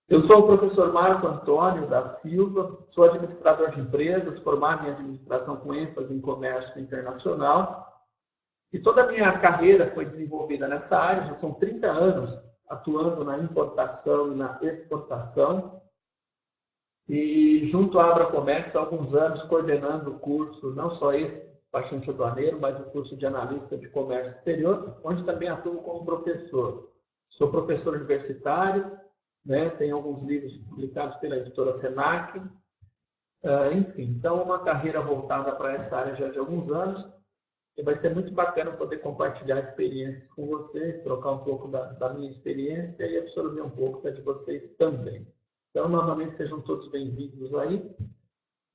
Eu sou o professor Marco Antônio da Silva, sou administrador de empresas, formado em administração com ênfase em comércio internacional. E toda a minha carreira foi desenvolvida nessa área, já são 30 anos atuando na importação e na exportação. E junto à Abracomex, há alguns anos coordenando o curso, não só esse, despachante aduaneiro, mas o curso de analista de comércio exterior, onde também atuo como professor. Sou professor universitário, né? Tenho alguns livros publicados pela editora Senac. Enfim, então uma carreira voltada para essa área já de alguns anos. E vai ser muito bacana poder compartilhar experiências com vocês, trocar um pouco da minha experiência e absorver um pouco da de vocês também. Então, novamente, sejam todos bem-vindos aí.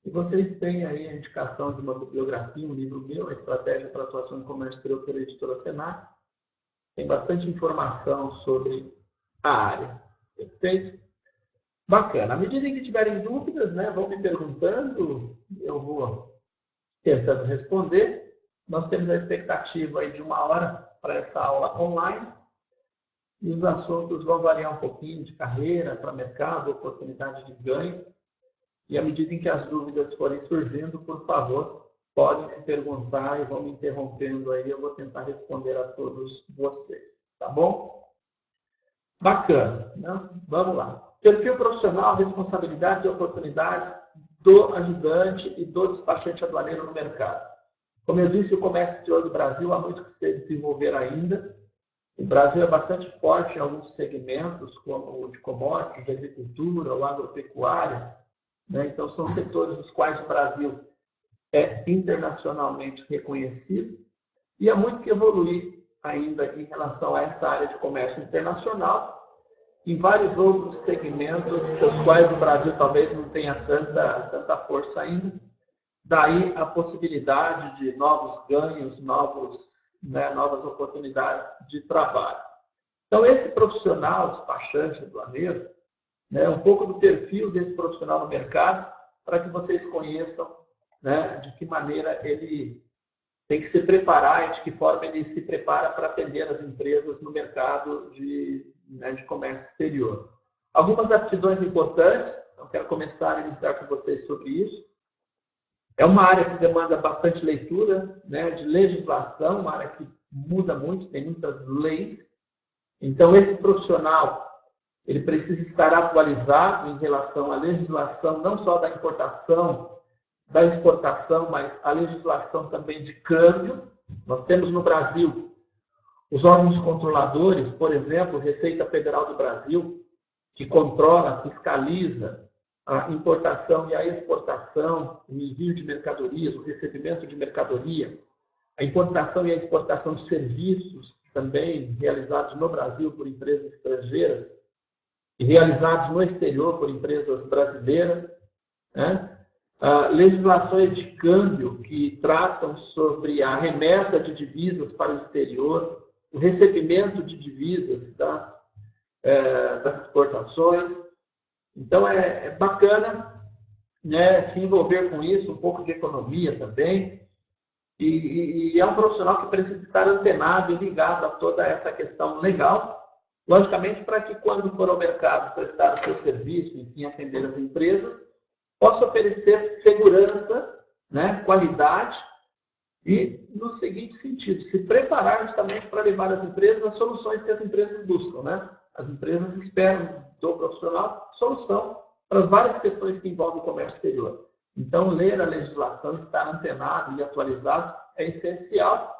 E vocês têm aí a indicação de uma bibliografia, um livro meu, a Estratégia para a Atuação em Comércio Exterior pela editora Senac. Tem bastante informação sobre a área. Perfeito? Bacana. À medida que tiverem dúvidas, né, vão me perguntando, eu vou tentando responder. Nós temos a expectativa aí de 1 hora para essa aula online. E os assuntos vão variar um pouquinho de carreira para mercado, oportunidade de ganho. E à medida em que as dúvidas forem surgindo, por favor, podem me perguntar e vão me interrompendo aí. Eu vou tentar responder a todos vocês. Tá bom? Bacana, né? Vamos lá. Perfil profissional, responsabilidades e oportunidades do ajudante e do despachante aduaneiro no mercado. Como eu disse, o comércio exterior do Brasil há muito que se desenvolver ainda. O Brasil é bastante forte em alguns segmentos, como o de commodities, de agricultura, o agropecuário, né? Então, são setores dos quais o Brasil é internacionalmente reconhecido e há muito que evoluir ainda em relação a essa área de comércio internacional, em vários outros segmentos, os quais o Brasil talvez não tenha tanta força ainda. Daí a possibilidade de novos ganhos, novas oportunidades de trabalho. Então, esse profissional, despachante aduaneiro, né, um pouco do perfil desse profissional no mercado, para que vocês conheçam, né, de que maneira ele tem que se preparar e de que forma ele se prepara para atender as empresas no mercado de comércio exterior. Algumas aptidões importantes, eu quero começar a iniciar com vocês sobre isso. É uma área que demanda bastante leitura, né, de legislação, uma área que muda muito, tem muitas leis. Então, esse profissional ele precisa estar atualizado em relação à legislação, não só da importação, da exportação, mas a legislação também de câmbio. Nós temos no Brasil os órgãos controladores, por exemplo, Receita Federal do Brasil, que controla, fiscaliza a importação e a exportação, o envio de mercadorias, o recebimento de mercadoria, a importação e a exportação de serviços também realizados no Brasil por empresas estrangeiras e realizados no exterior por empresas brasileiras, né? Legislações de câmbio que tratam sobre a remessa de divisas para o exterior, o recebimento de divisas das exportações. Então, é bacana, né, se envolver com isso, um pouco de economia também. E é um profissional que precisa estar antenado e ligado a toda essa questão legal, logicamente, para que quando for ao mercado prestar o seu serviço, enfim, atender as empresas, possa oferecer segurança, né, qualidade e, no seguinte sentido, se preparar justamente para levar as empresas as soluções que as empresas buscam, né? As empresas esperam do profissional solução para as várias questões que envolvem o comércio exterior. Então, ler a legislação, estar antenado e atualizado é essencial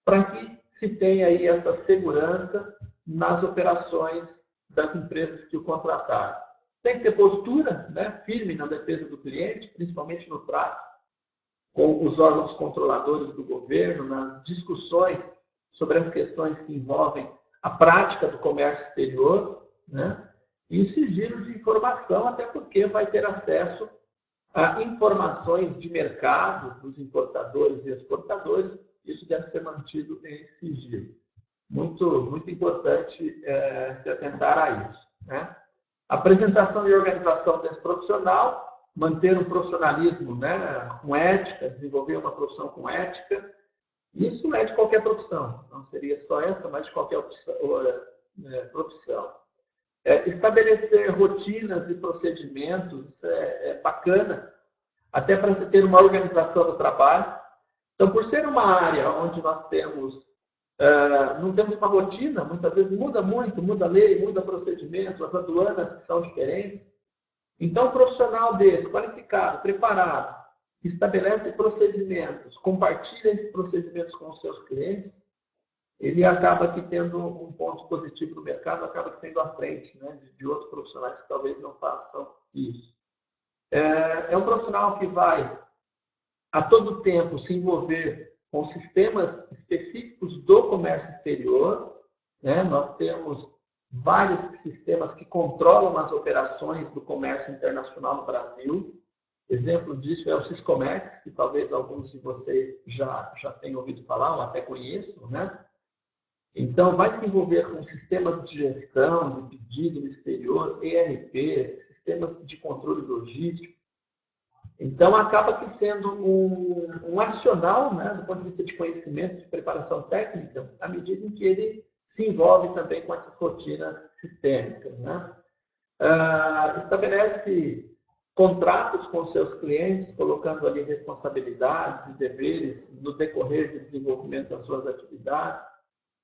para que se tenha aí essa segurança nas operações das empresas que o contrataram. Tem que ter postura, né, firme na defesa do cliente, principalmente no trato com os órgãos controladores do governo, nas discussões sobre as questões que envolvem a prática do comércio exterior, né, e sigilo de informação, até porque vai ter acesso a informações de mercado dos importadores e exportadores. Isso deve ser mantido em sigilo. Muito, muito importante se atentar a isso, né? Apresentação e organização desse profissional, manter um profissionalismo, né, com ética, desenvolver uma profissão com ética. Isso é de qualquer profissão, não seria só essa, mas de qualquer profissão. Estabelecer rotinas e procedimentos, isso é bacana, até para você ter uma organização do trabalho. Então, por ser uma área onde nós não temos uma rotina, muitas vezes muda muito, muda a lei, muda procedimento, as aduanas são diferentes. Então, um profissional desse, qualificado, preparado, que estabelece procedimentos, compartilha esses procedimentos com os seus clientes, ele acaba aqui tendo um ponto positivo no mercado, acaba sendo à frente, né, de outros profissionais que talvez não façam isso. É um profissional que vai, a todo tempo, se envolver com sistemas específicos do comércio exterior, né? Nós temos vários sistemas que controlam as operações do comércio internacional no Brasil. Exemplo disso é o Siscomex, que talvez alguns de vocês já tenham ouvido falar, ou até conheçam, né? Então, vai se envolver com sistemas de gestão, de pedido no exterior, ERPs, sistemas de controle logístico. Então, acaba que sendo um adicional, né, do ponto de vista de conhecimento, de preparação técnica, à medida em que ele se envolve também com essas rotinas sistêmicas, né? Estabelece contratos com seus clientes, colocando ali responsabilidades e deveres no decorrer do desenvolvimento das suas atividades.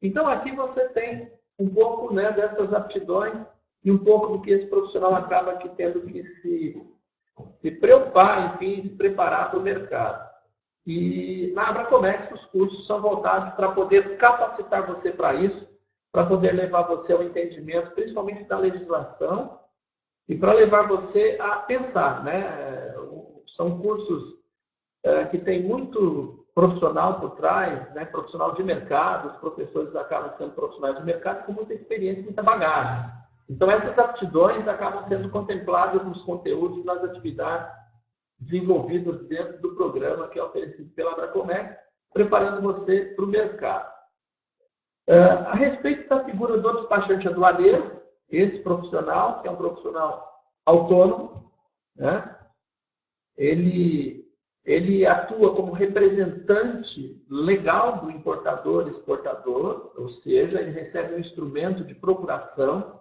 Então, aqui você tem um pouco, né, dessas aptidões e um pouco do que esse profissional acaba aqui tendo que se preocupar, enfim, se preparar para o mercado. E na Abracomex, os cursos são voltados para poder capacitar você para isso, para poder levar você ao entendimento, principalmente da legislação, e para levar você a pensar, né? São cursos que tem muito profissional por trás, né? Profissional de mercado, os professores acabam sendo profissionais de mercado com muita experiência, muita bagagem. Então, essas aptidões acabam sendo contempladas nos conteúdos, nas atividades desenvolvidas dentro do programa que é oferecido pela Abracomex, preparando você para o mercado. A respeito da figura do despachante aduaneiro, esse profissional, que é um profissional autônomo, né? Ele atua como representante legal do importador-exportador, ou seja, ele recebe um instrumento de procuração.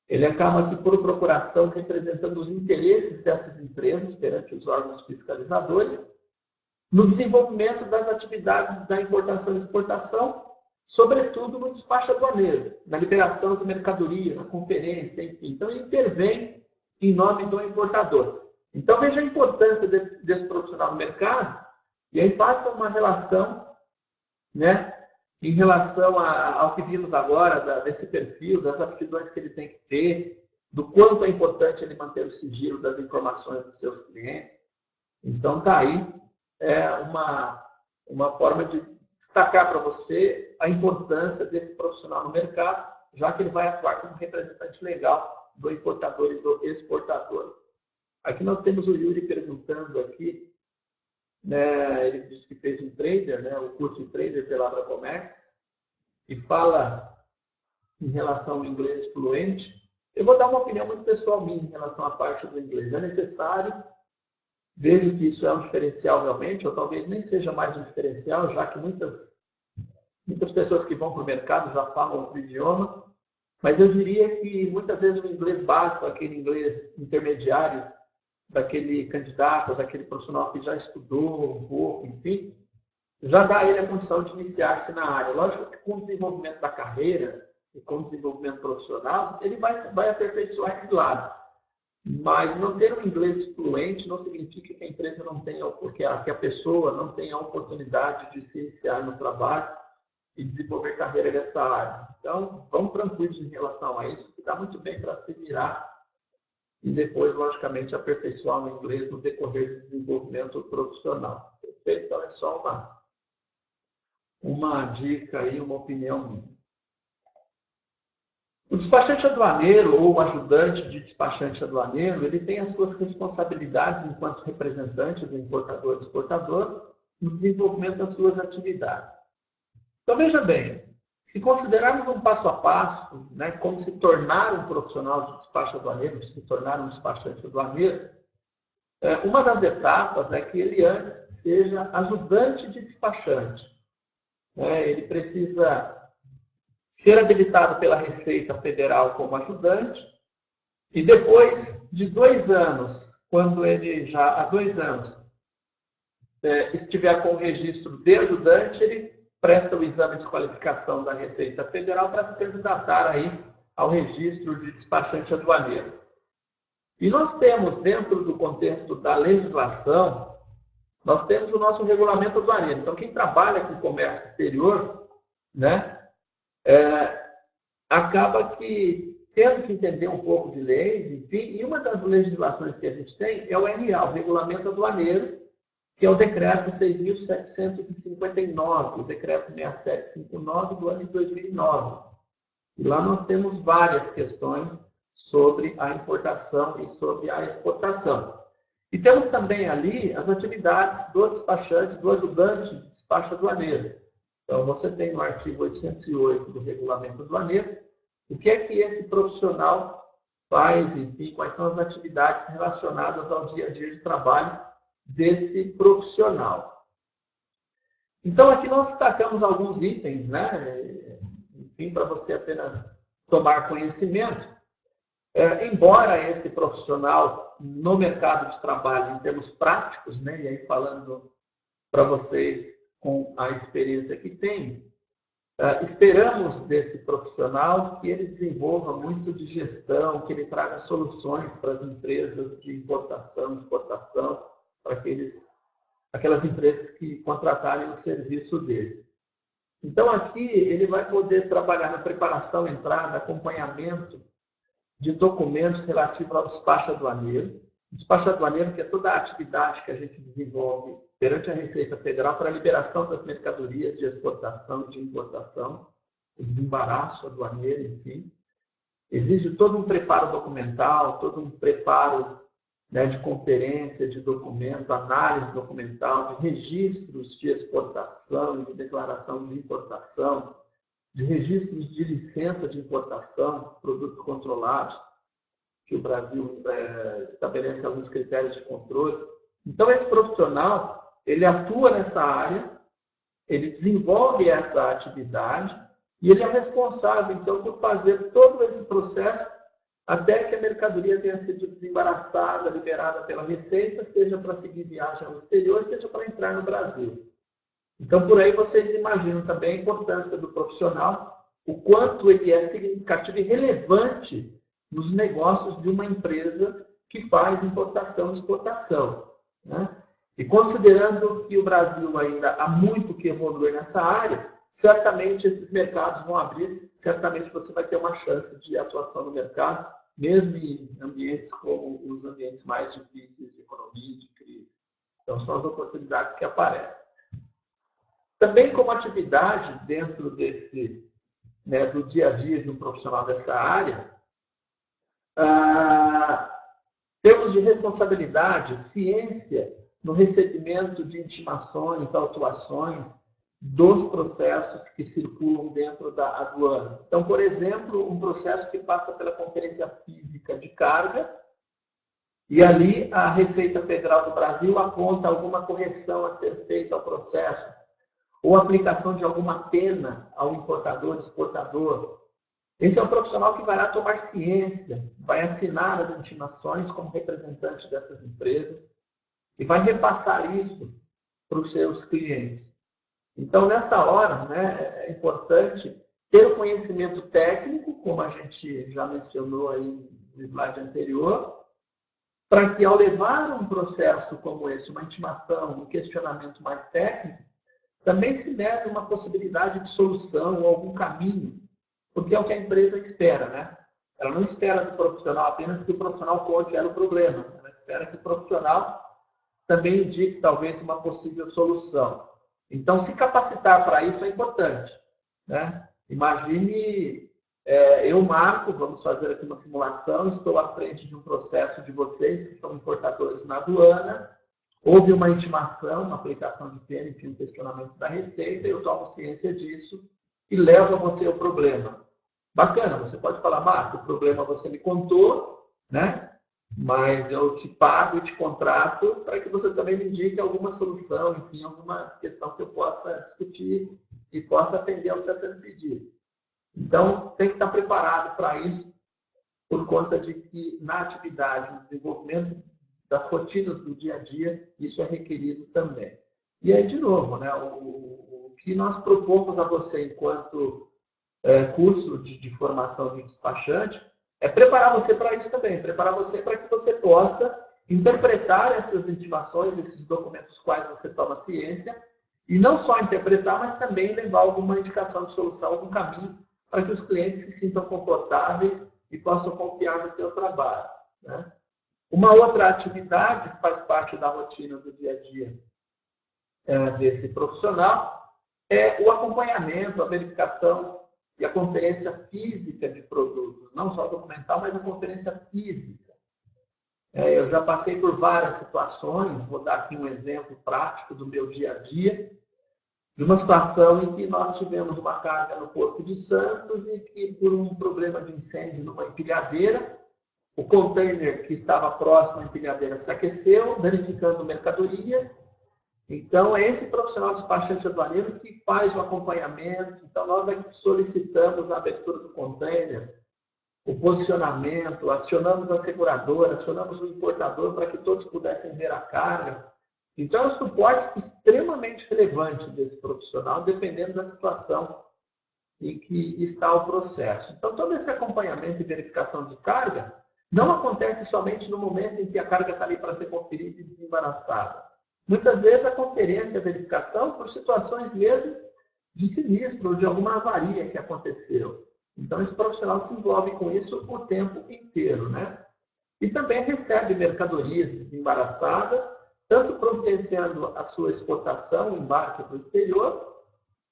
Ele acaba aqui, por procuração, representando os interesses dessas empresas perante os órgãos fiscalizadores, no desenvolvimento das atividades da importação e exportação, sobretudo no despacho aduaneiro, na liberação de mercadoria, na conferência, enfim. Então, ele intervém em nome do importador. Então, veja a importância desse profissional no mercado, e aí faça uma relação, né, em relação ao que vimos agora, desse perfil, das aptidões que ele tem que ter, do quanto é importante ele manter o sigilo das informações dos seus clientes. Então, está aí uma forma de destacar para você a importância desse profissional no mercado, já que ele vai atuar como representante legal do importador e do exportador. Aqui nós temos o Yuri perguntando aqui, né, ele disse que fez um trader, né, o curso de trader pela Abracomex, e fala em relação ao inglês fluente. Eu vou dar uma opinião muito pessoal minha em relação à parte do inglês. É necessário, vejo que isso é um diferencial realmente, ou talvez nem seja mais um diferencial, já que muitas pessoas que vão para o mercado já falam outro idioma, mas eu diria que muitas vezes o inglês básico, aquele inglês intermediário, daquele candidato, daquele profissional que já estudou um pouco, enfim, já dá a ele a condição de iniciar-se na área. Lógico que com o desenvolvimento da carreira e com o desenvolvimento profissional, ele vai aperfeiçoar esse lado. Mas não ter um inglês fluente não significa que a empresa não tenha, que a pessoa não tenha a oportunidade de se iniciar no trabalho e desenvolver carreira nessa área. Então, vamos tranquilos em relação a isso, que dá muito bem para se virar e depois, logicamente, aperfeiçoar o inglês no decorrer do desenvolvimento profissional. Perfeito? Então, é só uma dica aí, uma opinião minha. O despachante aduaneiro ou o ajudante de despachante aduaneiro, ele tem as suas responsabilidades enquanto representante do importador e exportador no desenvolvimento das suas atividades. Então, veja bem, se considerarmos um passo a passo, né, como se tornar um profissional de despacho aduaneiro, se tornar um despachante aduaneiro, uma das etapas é que ele antes seja ajudante de despachante. Ele precisa ser habilitado pela Receita Federal como ajudante, e depois de 2 anos, quando ele já há 2 anos estiver com o registro de ajudante, ele presta o exame de qualificação da Receita Federal para se candidatar aí ao registro de despachante aduaneiro. E nós temos, dentro do contexto da legislação, nós temos o nosso regulamento aduaneiro. Então, quem trabalha com comércio exterior, né, acaba que tendo que entender um pouco de leis, enfim, e uma das legislações que a gente tem é o RA, o Regulamento Aduaneiro, que é o Decreto 6.759, o Decreto 6759 do ano de 2009. E lá nós temos várias questões sobre a importação e sobre a exportação. E temos também ali as atividades do despachante, do ajudante de despacho aduaneiro. Então, você tem no artigo 808 do Regulamento Aduaneiro o que é que esse profissional faz, enfim, quais são as atividades relacionadas ao dia a dia de trabalho desse profissional. Então, aqui nós destacamos alguns itens, né? Enfim, para você apenas tomar conhecimento. Embora esse profissional no mercado de trabalho, em termos práticos, né? E aí falando para vocês com a experiência que tem, esperamos desse profissional que ele desenvolva muito de gestão, que ele traga soluções para as empresas de importação, exportação, para aquelas empresas que contratarem o serviço dele. Então, aqui ele vai poder trabalhar na preparação, entrada, acompanhamento de documentos relativos ao despacho aduaneiro. O despacho aduaneiro, que é toda a atividade que a gente desenvolve perante a Receita Federal para a liberação das mercadorias de exportação e de importação, o desembaraço aduaneiro, enfim. Exige todo um preparo documental, todo um preparo, né, de conferência, de documento, análise documental, de registros de exportação e de declaração de importação, de registros de licença de importação, produtos controlados, que o Brasil estabelece alguns critérios de controle. Então, esse profissional, ele atua nessa área, ele desenvolve essa atividade e ele é responsável, então, por fazer todo esse processo até que a mercadoria tenha sido desembaraçada, liberada pela Receita, seja para seguir viagem ao exterior, seja para entrar no Brasil. Então, por aí vocês imaginam também a importância do profissional, o quanto ele é significativo e relevante nos negócios de uma empresa que faz importação e exportação, né? E considerando que o Brasil ainda há muito que evoluir nessa área, certamente esses mercados vão abrir, certamente você vai ter uma chance de atuação no mercado, mesmo em ambientes como os ambientes mais difíceis de economia, de crise. Então, são as oportunidades que aparecem. Também como atividade dentro desse, né, do dia a dia de um profissional dessa área, temos de responsabilidade, ciência no recebimento de intimações, autuações dos processos que circulam dentro da aduana. Então, por exemplo, um processo que passa pela Conferência Física de Carga, e ali a Receita Federal do Brasil aponta alguma correção a ser feita ao processo, ou aplicação de alguma pena ao importador, exportador. Esse é um profissional que vai lá tomar ciência, vai assinar as intimações como representante dessas empresas e vai repassar isso para os seus clientes. Então, nessa hora, né, é importante ter o conhecimento técnico, como a gente já mencionou aí no slide anterior, para que ao levar um processo como esse, uma intimação, um questionamento mais técnico, também se deve uma possibilidade de solução ou algum caminho, porque é o que a empresa espera, né? Ela não espera do profissional apenas que o profissional conte ela o problema, ela espera que o profissional também indique talvez uma possível solução. Então, se capacitar para isso é importante, né? Imagine, eu, Marco, vamos fazer aqui uma simulação, estou à frente de um processo de vocês que são importadores na aduana, houve uma intimação, uma aplicação de pena, enfim, um questionamento da Receita, eu tomo ciência disso e levo a você o problema. Bacana, você pode falar, Marco, o problema você me contou, né? Mas eu te pago e te contrato para que você também me indique alguma solução, enfim, alguma questão que eu possa discutir e possa atender ao que está sendo pedido. Então, tem que estar preparado para isso, por conta de que na atividade, no desenvolvimento das rotinas do dia a dia, isso é requerido também. E aí, de novo, né, o que nós propomos a você enquanto curso de formação de despachante é preparar você para isso também, preparar você para que você possa interpretar essas intimações, esses documentos dos quais você toma ciência, e não só interpretar, mas também levar alguma indicação de solução, algum caminho, para que os clientes se sintam confortáveis e possam confiar no seu trabalho, né? Uma outra atividade que faz parte da rotina do dia a dia desse profissional é o acompanhamento, a verificação e a conferência física de produtos, não só documental, mas a conferência física. Eu já passei por várias situações, vou dar aqui um exemplo prático do meu dia a dia, de uma situação em que nós tivemos uma carga no Porto de Santos e que, por um problema de incêndio numa empilhadeira, o container que estava próximo à empilhadeira se aqueceu, danificando mercadorias. Então, é esse profissional despachante aduaneiro que faz o acompanhamento. Então, nós aqui solicitamos a abertura do container, o posicionamento, acionamos a seguradora, acionamos o importador para que todos pudessem ver a carga. Então, é um suporte extremamente relevante desse profissional, dependendo da situação em que está o processo. Então, todo esse acompanhamento e verificação de carga não acontece somente no momento em que a carga está ali para ser conferida e desembaraçada. Muitas vezes a conferência e a verificação por situações mesmo de sinistro ou de alguma avaria que aconteceu. Então, esse profissional se envolve com isso o tempo inteiro, né? E também recebe mercadorias desembaraçadas, tanto providenciando a sua exportação, o embarque para o exterior,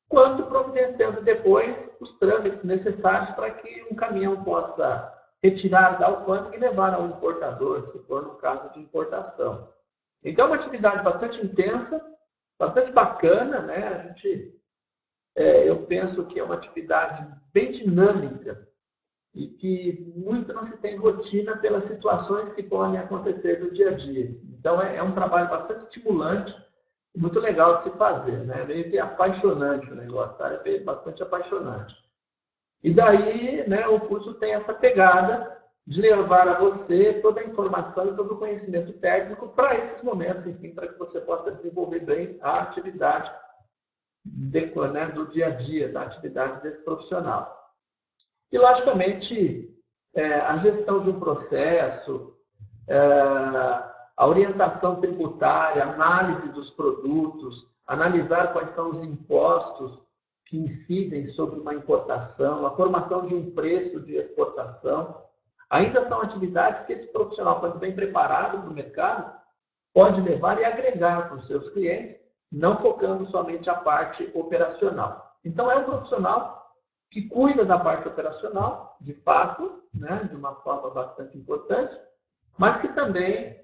quanto providenciando depois os trâmites necessários para que um caminhão possa retirar da alfândega e levar ao importador, se for no caso de importação. Então, é uma atividade bastante intensa, bastante bacana, né? Eu penso que é uma atividade bem dinâmica e que muito não se tem rotina pelas situações que podem acontecer no dia a dia. Então, é um trabalho bastante estimulante e muito legal de se fazer, né? Meio que apaixonante o negócio, tá? É bastante apaixonante. E daí, né, o curso tem essa pegada de levar a você toda a informação e todo o conhecimento técnico para esses momentos, enfim, para que você possa desenvolver bem a atividade do dia a dia, da atividade desse profissional. E, logicamente, a gestão de um processo, a orientação tributária, a análise dos produtos, analisar quais são os impostos que incidem sobre uma importação, a formação de um preço de exportação, ainda são atividades que esse profissional, quando bem preparado para o mercado, pode levar e agregar para os seus clientes, não focando somente a parte operacional. Então, é um profissional que cuida da parte operacional, de fato, né, de uma forma bastante importante, mas que também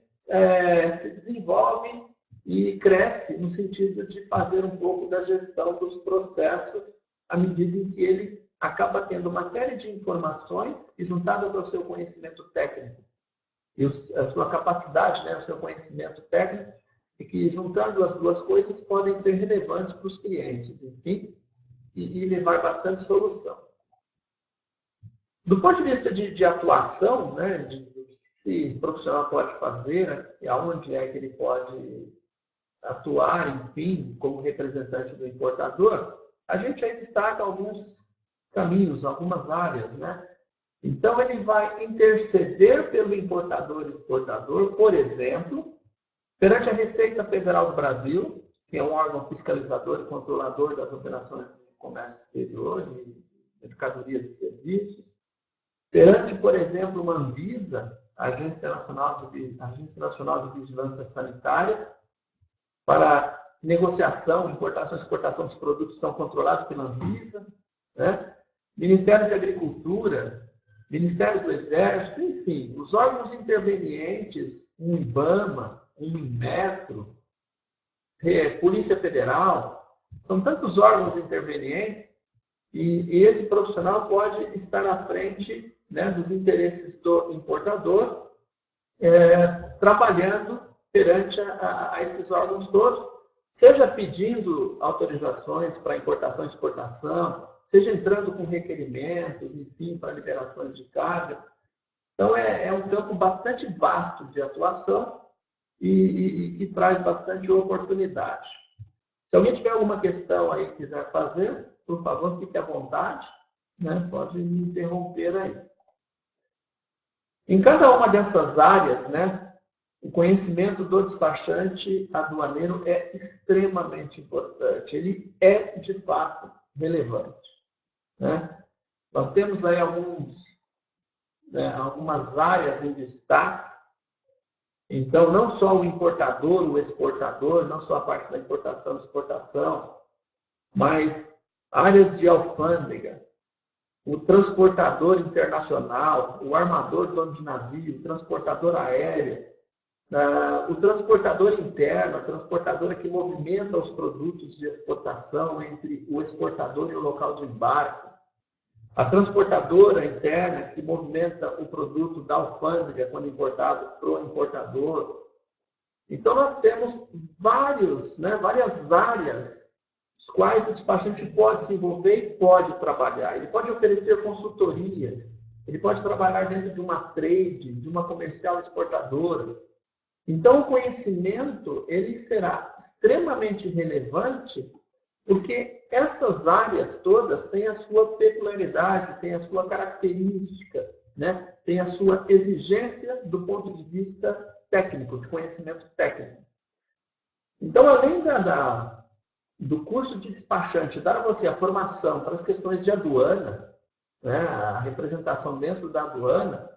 se desenvolve e cresce no sentido de fazer um pouco da gestão dos processos à medida em que ele acaba tendo uma série de informações que, juntadas ao seu conhecimento técnico e a sua capacidade, né, o seu conhecimento técnico, e que, juntando as duas coisas, podem ser relevantes para os clientes, enfim, e levar bastante solução. Do ponto de vista de atuação, né, do que o profissional pode fazer, e aonde é que ele pode atuar, enfim, como representante do importador, a gente aí destaca alguns caminhos, algumas áreas, né? Então, ele vai interceder pelo importador e exportador, por exemplo, perante a Receita Federal do Brasil, que é um órgão fiscalizador e controlador das operações de comércio exterior, de mercadorias e serviços, perante, por exemplo, uma Anvisa, a Agência Nacional de Vigilância Sanitária, para negociação, importação e exportação dos produtos que são controlados pela Anvisa, né? Ministério de Agricultura, Ministério do Exército, enfim, os órgãos intervenientes, um IBAMA, um Inmetro, Polícia Federal, são tantos órgãos intervenientes e esse profissional pode estar à frente, né, dos interesses do importador, trabalhando perante a esses órgãos todos, seja pedindo autorizações para importação e exportação, seja entrando com requerimentos, enfim, para liberações de carga. Então, é um campo bastante vasto de atuação e que traz bastante oportunidade. Se alguém tiver alguma questão aí que quiser fazer, por favor, fique à vontade, né? Pode me interromper aí. Em cada uma dessas áreas, né, o conhecimento do despachante aduaneiro é extremamente importante. Ele é, de fato, relevante, né? Nós temos aí algumas áreas em destaque. Então, não só o importador, o exportador, não só a parte da importação e exportação, mas áreas de alfândega, o transportador internacional, o armador dono de navio, o transportador aéreo, o transportador interno, a transportadora que movimenta os produtos de exportação entre o exportador e o local de embarque, a transportadora interna que movimenta o produto da alfândega quando importado para o importador. Então, nós temos várias áreas os quais o despachante pode se envolver e pode trabalhar. Ele pode oferecer consultorias, ele pode trabalhar dentro de uma trade, de uma comercial exportadora. Então, o conhecimento ele será extremamente relevante porque essas áreas todas têm a sua peculiaridade, têm a sua característica, né? Têm a sua exigência do ponto de vista técnico, de conhecimento técnico. Então, além do curso de despachante dar a você a formação para as questões de aduana, né, a representação dentro da aduana,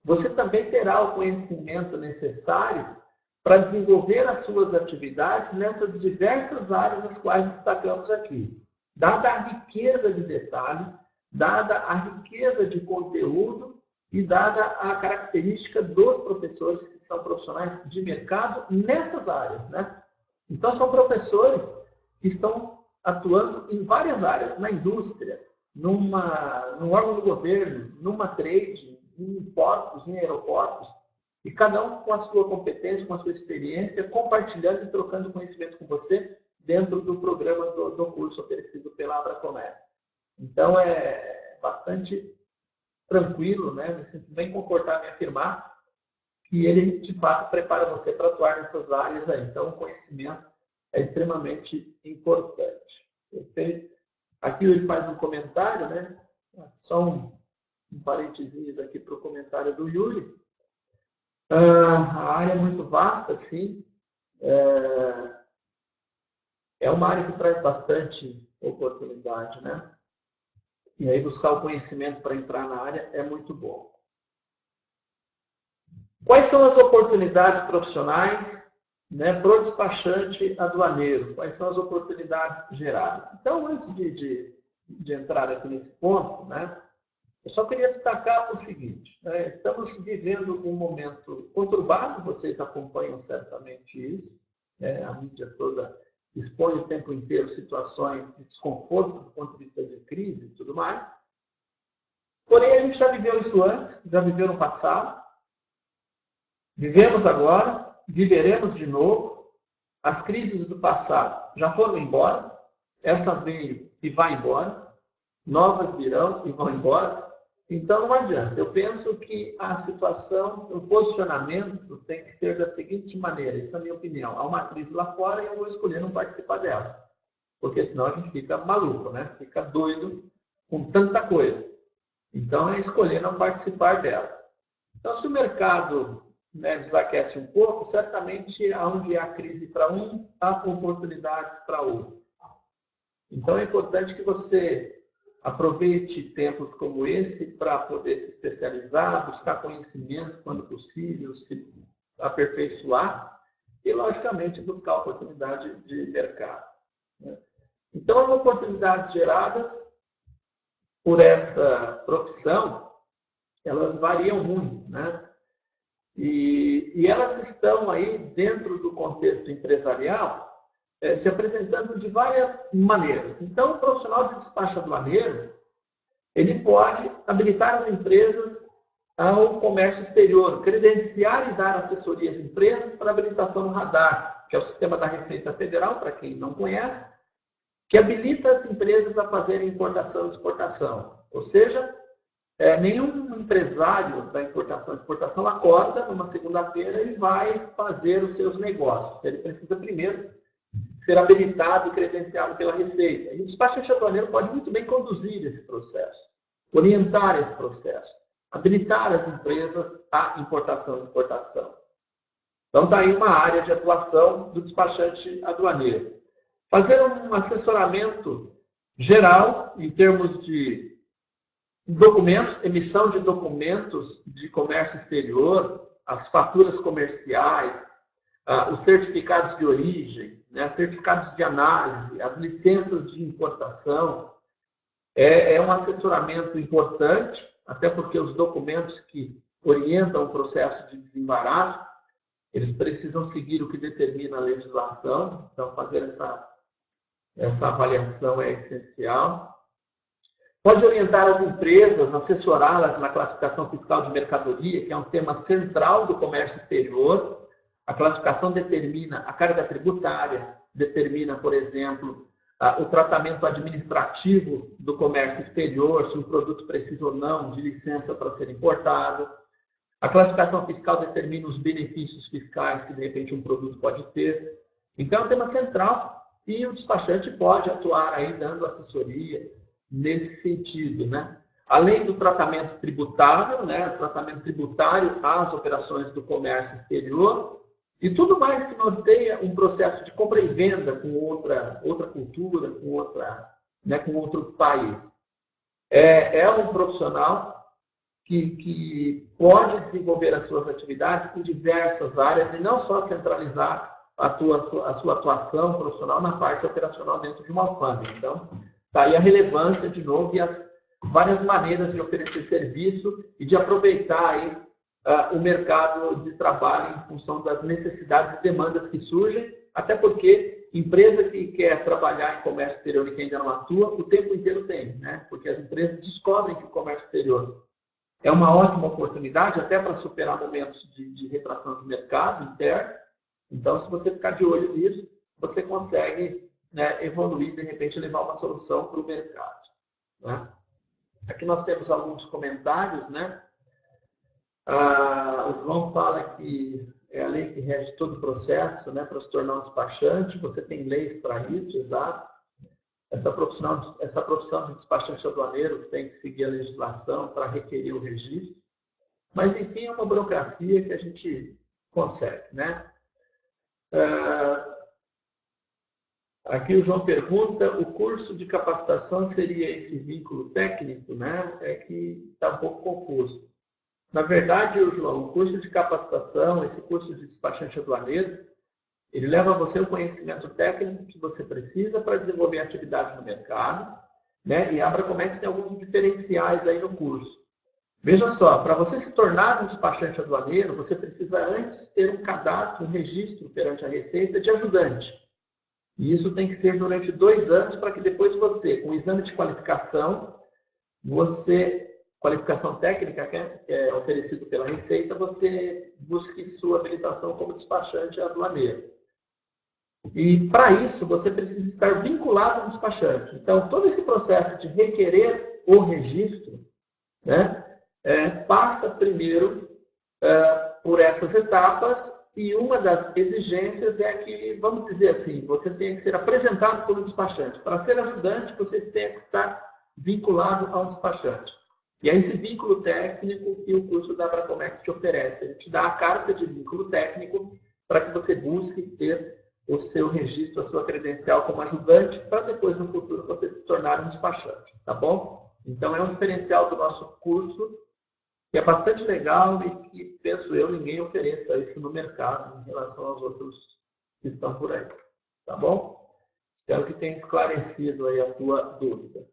você também terá o conhecimento necessário para desenvolver as suas atividades nessas diversas áreas as quais destacamos aqui. Dada a riqueza de detalhe, dada a riqueza de conteúdo e dada a característica dos professores que são profissionais de mercado nessas áreas, né? Então, são professores que estão atuando em várias áreas, na indústria, num órgão do governo, numa trade, em portos, em aeroportos, e cada um com a sua competência, com a sua experiência, compartilhando e trocando conhecimento com você dentro do programa do curso oferecido pela Abracomércio. Então, é bastante tranquilo, né? Me sinto bem confortável em afirmar que ele, de fato, prepara você para atuar nessas áreas aí. Então, o conhecimento é extremamente importante. Aqui ele faz um comentário, né? Só um parênteses aqui para o comentário do Yuri. A área é muito vasta, sim. É uma área que traz bastante oportunidade, né? E aí buscar o conhecimento para entrar na área é muito bom. Quais são as oportunidades profissionais, né, para o despachante aduaneiro? Quais são as oportunidades geradas? Então, antes de entrar aqui nesse ponto, né, eu só queria destacar o seguinte, né, estamos vivendo um momento conturbado, vocês acompanham certamente isso, né, a mídia toda expõe o tempo inteiro situações de desconforto do ponto de vista de crise e tudo mais. Porém, a gente já viveu isso antes, já viveu no passado, vivemos agora, viveremos de novo. As crises do passado já foram embora, essa veio e vai embora, novas virão e vão embora. Então, não adianta. Eu penso que a situação, o posicionamento tem que ser da seguinte maneira, essa é a minha opinião. Há uma crise lá fora e eu vou escolher não participar dela. Porque senão a gente fica maluco, né? Fica doido com tanta coisa. Então, é escolher não participar dela. Então, se o mercado, né, desaquece um pouco, certamente onde há crise para um, há oportunidades para outro. Então, é importante que você aproveite tempos como esse para poder se especializar, buscar conhecimento quando possível, se aperfeiçoar e, logicamente, buscar oportunidade de mercado, né? Então, as oportunidades geradas por essa profissão, elas variam muito, né? E elas estão aí dentro do contexto empresarial se apresentando de várias maneiras. Então, o profissional de despacho aduaneiro, ele pode habilitar as empresas ao comércio exterior, credenciar e dar assessoria às empresas para habilitação no radar, que é o sistema da Receita Federal, para quem não conhece, que habilita as empresas a fazerem importação e exportação. Ou seja, nenhum empresário da importação e exportação acorda numa segunda-feira e vai fazer os seus negócios. Ele precisa primeiro ser habilitado e credenciado pela Receita. E o despachante aduaneiro pode muito bem conduzir esse processo, orientar esse processo, habilitar as empresas à importação e exportação. Então, está aí uma área de atuação do despachante aduaneiro. Fazer um assessoramento geral em termos de documentos, emissão de documentos de comércio exterior, as faturas comerciais, os certificados de origem, né, certificados de análise, as licenças de importação. É um assessoramento importante, até porque os documentos que orientam o processo de desembaraço, eles precisam seguir o que determina a legislação. Então, fazer essa avaliação é essencial. Pode orientar as empresas, assessorá-las na classificação fiscal de mercadoria, que é um tema central do comércio exterior. A classificação determina a carga tributária, determina, por exemplo, o tratamento administrativo do comércio exterior, se o produto precisa ou não de licença para ser importado. A classificação fiscal determina os benefícios fiscais que, de repente, um produto pode ter. Então, é um tema central e o despachante pode atuar aí dando assessoria nesse sentido, né? Além do tratamento tributário, né? O tratamento tributário às operações do comércio exterior, e tudo mais que norteia um processo de compra e venda com outra cultura, com outro país. É um profissional que pode desenvolver as suas atividades em diversas áreas e não só centralizar a sua atuação profissional na parte operacional dentro de uma alfândega. Então, está aí a relevância, de novo, e as várias maneiras de oferecer serviço e de aproveitar aí o mercado de trabalho em função das necessidades e demandas que surgem, até porque empresa que quer trabalhar em comércio exterior e que ainda não atua, o tempo inteiro tem, né? Porque as empresas descobrem que o comércio exterior é uma ótima oportunidade até para superar momentos de retração de mercado interno. Então, se você ficar de olho nisso, você consegue, né, evoluir, de repente, levar uma solução para o mercado, né? Aqui nós temos alguns comentários, né? O João fala que é a lei que rege todo o processo, né, para se tornar um despachante. Você tem leis para isso, exato. Essa profissão de despachante aduaneiro tem que seguir a legislação para requerer o registro. Mas, enfim, é uma burocracia que a gente consegue, né? Aqui o João pergunta, o curso de capacitação seria esse vínculo técnico, né? É que está um pouco confuso. Na verdade, João, o curso de capacitação, esse curso de despachante aduaneiro, ele leva a você o conhecimento técnico que você precisa para desenvolver atividade no mercado, né? E a Abracomex tem alguns diferenciais aí no curso. Veja só, para você se tornar um despachante aduaneiro, você precisa antes ter um cadastro, um registro perante a Receita de ajudante. E isso tem que ser durante 2 anos para que depois você, com o exame de qualificação, qualificação técnica que é oferecido pela Receita, você busque sua habilitação como despachante aduaneiro. E, para isso, você precisa estar vinculado ao despachante. Então, todo esse processo de requerer o registro, né, passa primeiro por essas etapas, e uma das exigências é que, vamos dizer assim, você tem que ser apresentado por um despachante. Para ser ajudante, você tem que estar vinculado ao despachante. E é esse vínculo técnico que o curso da Abracomex te oferece. Ele te dá a carta de vínculo técnico para que você busque ter o seu registro, a sua credencial como ajudante, para depois, no futuro, você se tornar um despachante. Tá bom? Então, é um diferencial do nosso curso, que é bastante legal e que, penso eu, ninguém ofereça isso no mercado em relação aos outros que estão por aí. Tá bom? Espero que tenha esclarecido aí a tua dúvida.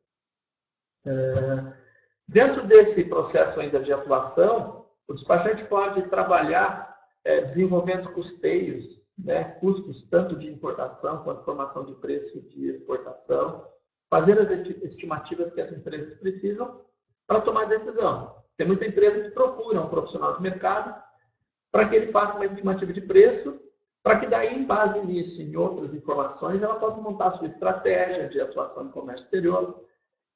Dentro desse processo ainda de atuação, o despachante pode trabalhar desenvolvendo custeios, né, custos tanto de importação quanto formação de preço de exportação, fazer as estimativas que as empresas precisam para tomar decisão. Tem muita empresa que procura um profissional de mercado para que ele faça uma estimativa de preço para que daí, em base nisso e em outras informações, ela possa montar a sua estratégia de atuação no comércio exterior,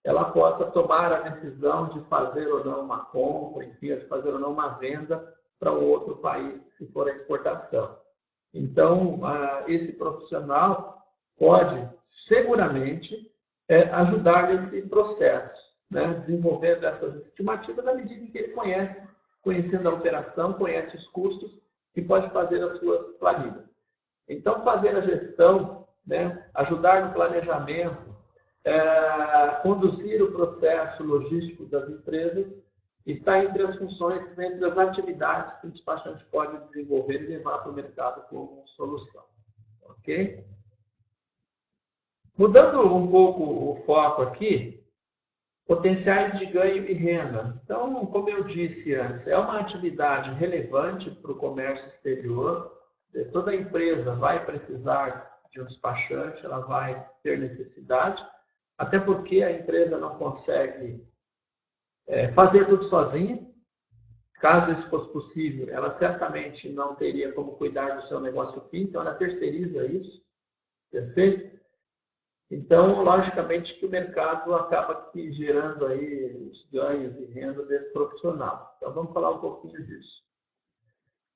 ela possa tomar a decisão de fazer ou não uma compra, enfim, de fazer ou não uma venda para um outro país, se for a exportação. Então, esse profissional pode, seguramente, ajudar nesse processo, né? Desenvolvendo essas estimativas na medida em que ele conhecendo a operação, conhece os custos e pode fazer as suas planilhas. Então, fazer a gestão, né? Ajudar no planejamento, conduzir o processo logístico das empresas, está entre as funções, entre as atividades que o despachante pode desenvolver e levar para o mercado como solução. Ok? Mudando um pouco o foco aqui, potenciais de ganho e renda. Então, como eu disse antes, é uma atividade relevante para o comércio exterior. Toda empresa vai precisar de um despachante, ela vai ter necessidade, até porque a empresa não consegue fazer tudo sozinha. Caso isso fosse possível, ela certamente não teria como cuidar do seu negócio fim, então ela terceiriza isso, perfeito? Então, logicamente que o mercado acaba aqui gerando aí os ganhos e renda desse profissional. Então, vamos falar um pouquinho disso.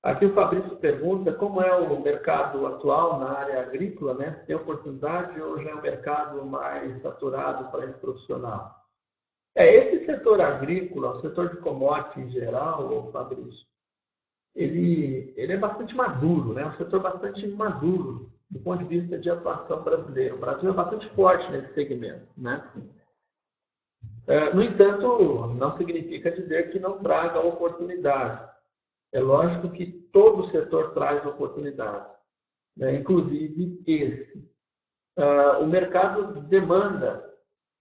Aqui o Fabrício pergunta como é o mercado atual na área agrícola, né? Tem oportunidade ou já é um mercado mais saturado para esse profissional? Esse setor agrícola, o setor de commodities em geral, Fabrício, ele é bastante maduro, né? Um setor bastante maduro do ponto de vista de atuação brasileiro. O Brasil é bastante forte nesse segmento, né? No entanto, não significa dizer que não traga oportunidades. É lógico que todo o setor traz oportunidades, né? Inclusive esse. O mercado demanda.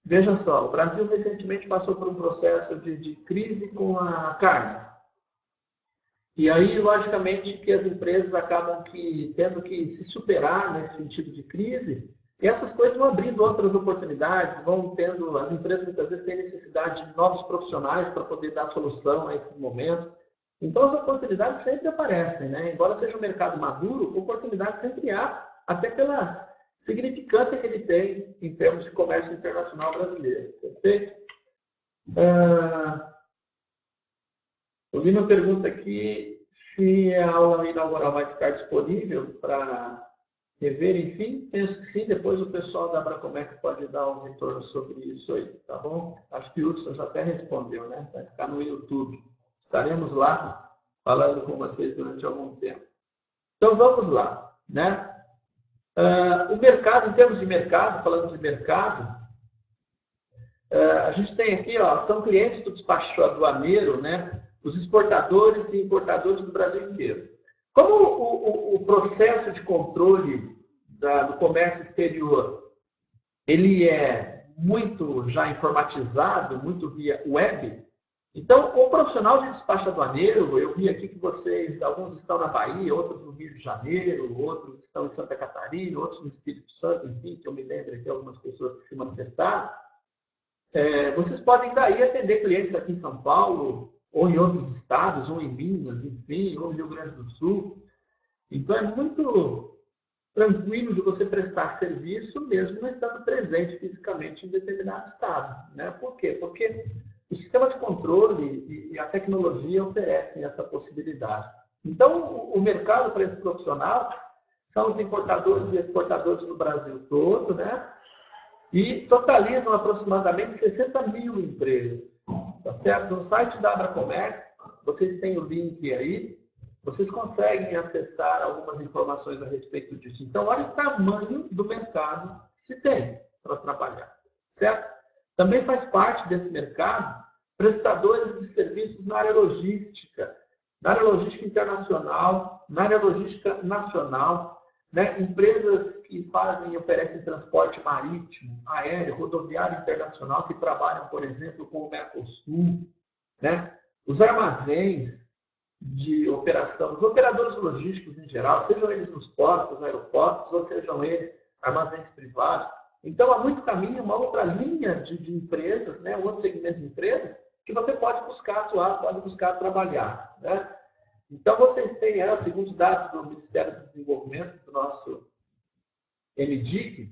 Veja só, o Brasil recentemente passou por um processo de crise com a carne. E aí, logicamente, que as empresas acabam tendo que se superar nesse sentido de crise, e essas coisas vão abrindo outras oportunidades, as empresas muitas vezes têm necessidade de novos profissionais para poder dar solução a esses momentos. Então, as oportunidades sempre aparecem, né? Embora seja um mercado maduro, oportunidades sempre há, até pela significância que ele tem em termos de comércio internacional brasileiro. Perfeito? O Lima pergunta aqui se a aula inaugural vai ficar disponível para rever, enfim. Penso que sim, depois o pessoal da Abracomec pode dar um retorno sobre isso aí, tá bom? Acho que o Hudson já até respondeu, né? Vai ficar no YouTube. Estaremos lá falando com vocês durante algum tempo. Então, vamos lá, né? O mercado, em termos de mercado, falando de mercado, a gente tem aqui, são clientes do despacho aduaneiro, né? Os exportadores e importadores do Brasil inteiro. Como o processo de controle do comércio exterior, ele é muito já informatizado, muito via web, então o profissional de despacho aduaneiro, eu vi aqui que alguns estão na Bahia, outros no Rio de Janeiro, outros estão em Santa Catarina, outros no Espírito Santo, enfim, que eu me lembro aqui algumas pessoas que se manifestaram. Vocês podem daí atender clientes aqui em São Paulo, ou em outros estados, ou em Minas, enfim, ou no Rio Grande do Sul. Então, é muito tranquilo de você prestar serviço, mesmo não estando presente fisicamente em determinado estado, né? Por quê? Porque o sistema de controle e a tecnologia oferecem essa possibilidade. Então, o mercado para esse profissional são os importadores e exportadores do Brasil todo, né? E totalizam aproximadamente 60 mil empresas. Tá certo? No site da Abracomec, vocês têm o link aí, vocês conseguem acessar algumas informações a respeito disso. Então, olha o tamanho do mercado que se tem para trabalhar, certo? Também faz parte desse mercado prestadores de serviços na área logística internacional, na área logística nacional, né? Empresas que fazem e oferecem transporte marítimo, aéreo, rodoviário internacional, que trabalham, por exemplo, com o Mercosul, né? Os armazéns de operação, os operadores logísticos em geral, sejam eles nos portos, aeroportos, ou sejam eles armazéns privados. Então, há muito caminho, uma outra linha de empresas, né? Um outro segmento de empresas, que você pode buscar atuar, pode buscar trabalhar, né? Então, vocês têm, segundo os dados do Ministério do Desenvolvimento, do nosso MDIC,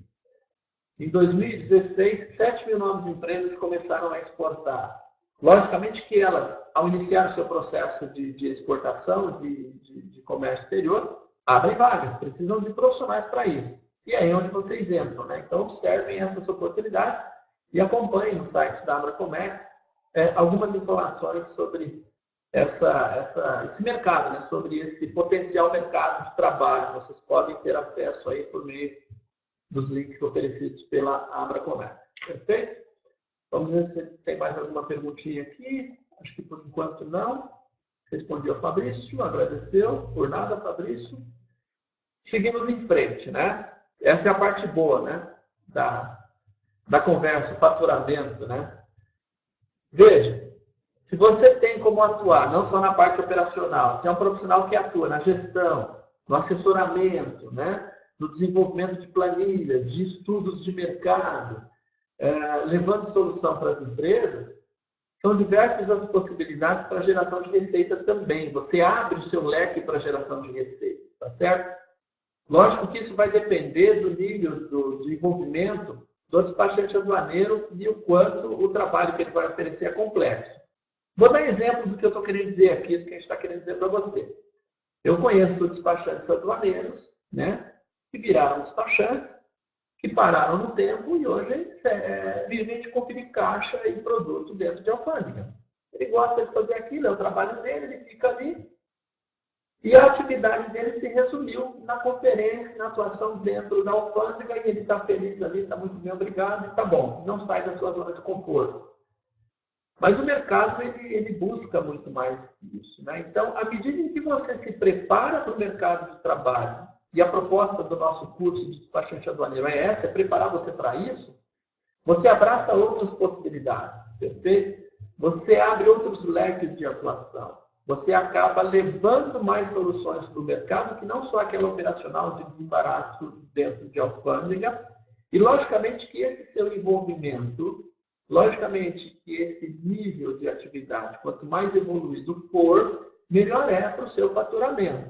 em 2016, 7 mil novas empresas começaram a exportar. Logicamente que elas, ao iniciar o seu processo de exportação, de comércio exterior, abrem vagas, precisam de profissionais para isso. E aí é onde vocês entram, né? Então, observem essas oportunidades e acompanhem no site da Abracomércio algumas informações sobre esse mercado, né? Sobre esse potencial mercado de trabalho. Vocês podem ter acesso aí por meio dos links oferecidos pela Abracomércio. Perfeito? Vamos ver se tem mais alguma perguntinha aqui. Acho que por enquanto não. Respondi ao Fabrício, agradeceu. Por nada, Fabrício. Seguimos em frente, né? Essa é a parte boa, né? Da conversa, o faturamento, né? Veja, se você tem como atuar, não só na parte operacional, se é um profissional que atua na gestão, no assessoramento, né? No desenvolvimento de planilhas, de estudos de mercado, levando solução para as empresas, são diversas as possibilidades para geração de receita também. Você abre o seu leque para geração de receita, tá certo? Lógico que isso vai depender do nível do envolvimento do despachante aduaneiro e o quanto o trabalho que ele vai oferecer é complexo. Vou dar exemplo do que eu estou querendo dizer aqui, do que a gente está querendo dizer para você. Eu conheço despachantes aduaneiros, né, que viraram despachantes, que pararam no tempo e hoje vivem de conferir caixa e produto dentro de alfândega. Ele gosta de fazer aquilo, é o trabalho dele, ele fica ali. E a atividade dele se resumiu na conferência, na atuação dentro da alfândega, e ele está feliz ali, está muito bem, obrigado, e está bom, não sai da sua zona de conforto. Mas o mercado, ele busca muito mais isso, né? Então, à medida em que você se prepara para o mercado de trabalho, e a proposta do nosso curso de despachante aduaneiro é essa, é preparar você para isso, você abraça outras possibilidades, perfeito? Você abre outros leques de atuação. Você acaba levando mais soluções para o mercado, que não só aquela operacional de desembaraço dentro de alfândega, e logicamente que esse seu envolvimento, logicamente que esse nível de atividade, quanto mais evoluído for, melhor é para o seu faturamento,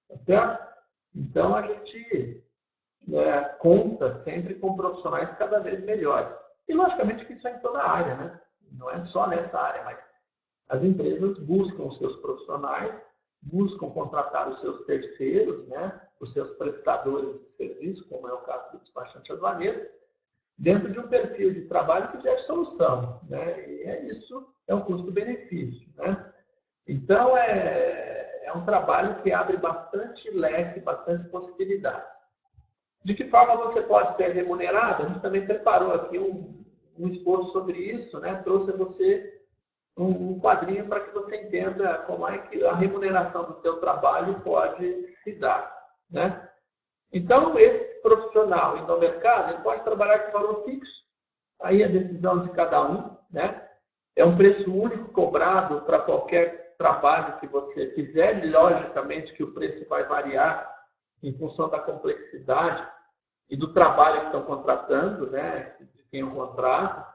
tá certo? Então, a gente conta sempre com profissionais cada vez melhores. E, logicamente, que isso é em toda a área, né? Não é só nessa área, mas as empresas buscam os seus profissionais, buscam contratar os seus terceiros, né? Os seus prestadores de serviço, como é o caso do despachante aduaneiro, dentro de um perfil de trabalho que gera solução, né? E isso é um custo-benefício, né? Então, é um trabalho que abre bastante leque, bastante possibilidades. De que forma você pode ser remunerado? A gente também preparou aqui um esforço sobre isso, né? Trouxe a você um quadrinho para que você entenda como é que a remuneração do seu trabalho pode se dar, né? Então, esse profissional indo ao mercado, ele pode trabalhar com valor fixo, aí a decisão de cada um, né? É um preço único cobrado para qualquer trabalho que você fizer, e logicamente que o preço vai variar em função da complexidade e do trabalho que estão contratando, né? De quem o contrata.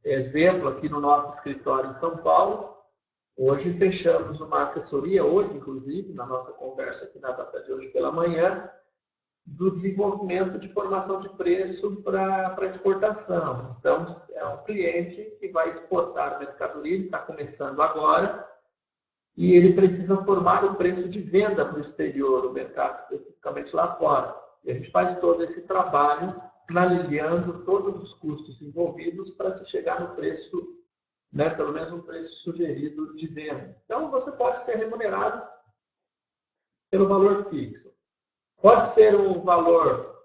Exemplo, aqui no nosso escritório em São Paulo, hoje fechamos uma assessoria, hoje inclusive, na nossa conversa aqui na data de hoje pela manhã, do desenvolvimento de formação de preço para exportação. Então, é um cliente que vai exportar mercadoria, ele está começando agora, e ele precisa formar o preço de venda para o exterior, o mercado especificamente lá fora. E a gente faz todo esse trabalho planilhando todos os custos envolvidos para se chegar no preço, né, pelo menos um preço sugerido de venda. Então, você pode ser remunerado pelo valor fixo. Pode ser um valor